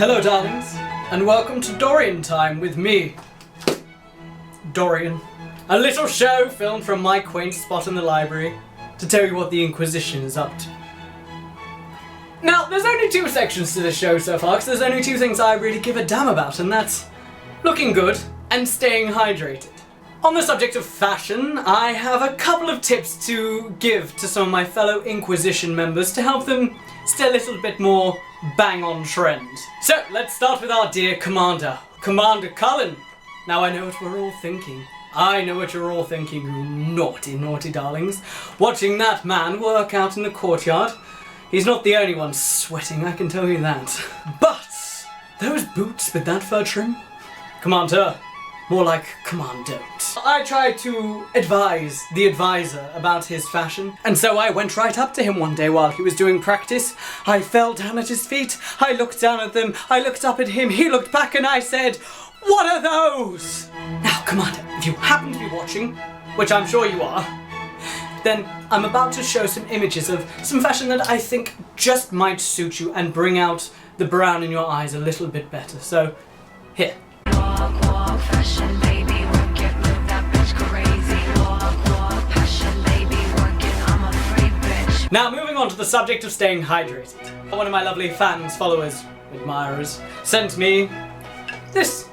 Hello darlings, and welcome to Dorian Time with me, Dorian. A little show filmed from my quaint spot in the library to tell you what the Inquisition is up to. Now, there's only two sections to this show so far, because there's only two things I really give a damn about, and that's looking good and staying hydrated. On the subject of fashion, I have a couple of tips to give to some of my fellow Inquisition members to help them stay a little bit more bang on trend. So, let's start with our dear Commander, Commander Cullen. Now I know what we're all thinking. I know what you're all thinking, you naughty, naughty darlings. Watching that man work out in the courtyard. He's not the only one sweating, I can tell you that. But, those boots with that fur trim? Commander. More like commandant. I tried to advise the advisor about his fashion, and so I went right up to him one day while he was doing practice. I fell down at his feet, I looked down at them, I looked up at him, he looked back, and I said, "What are those?" Now, Commander, if you happen to be watching, which I'm sure you are, then I'm about to show some images of some fashion that I think just might suit you and bring out the brown in your eyes a little bit better. So, here. Fashion, baby, work it, move that bitch crazy. Walk, passion, baby, work it, I'm a free bitch. Now, moving on to the subject of staying hydrated. One of my lovely fans, followers, admirers, sent me this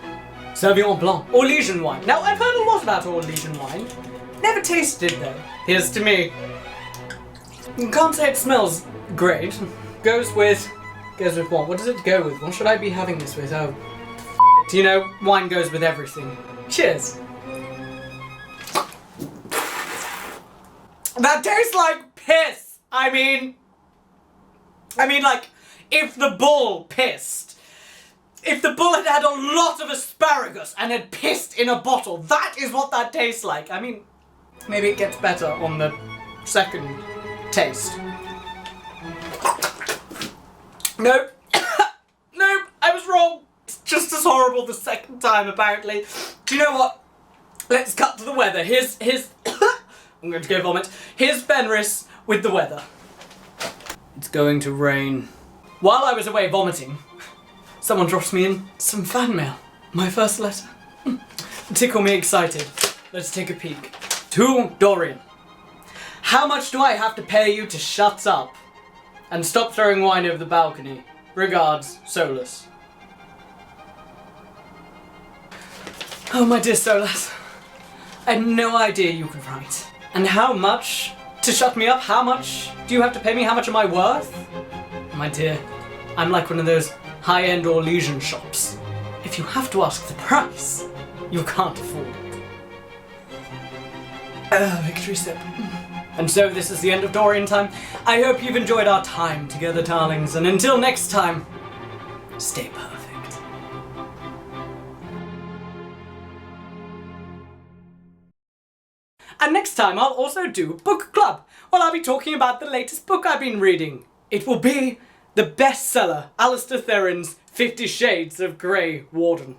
Sauvignon Blanc, Orleans wine. Now, I've heard a lot about Orleans wine. Never tasted it, though. Here's to me. Can't say it smells great. Goes with what? What does it go with? What should I be having this with? Oh. You know, wine goes with everything. Cheers. That tastes like piss! I mean like, if the bull pissed. If the bull had had a lot of asparagus and had pissed in a bottle, that is what that tastes like. I mean, maybe it gets better on the second taste. Nope. Nope, I was wrong. It's just as horrible the second time, apparently. Do you know what? Let's cut to the weather. Here's I'm going to go vomit. Here's Fenris with the weather. It's going to rain. While I was away vomiting, someone dropped me in some fan mail. My first letter. Tickle me excited. Let's take a peek. To Dorian. How much do I have to pay you to shut up and stop throwing wine over the balcony? Regards, Solus. Oh, my dear Solus, I had no idea you could write. And how much to shut me up? How much do you have to pay me? How much am I worth? My dear, I'm like one of those high-end Orleans shops. If you have to ask the price, you can't afford it. Victory sip. And so this is the end of Dorian Time. I hope you've enjoyed our time together, darlings. And until next time, stay perfect. And next time I'll also do book club. Well, I'll be talking about the latest book I've been reading. It will be the bestseller, Alistair Theron's 50 Shades of Grey Warden.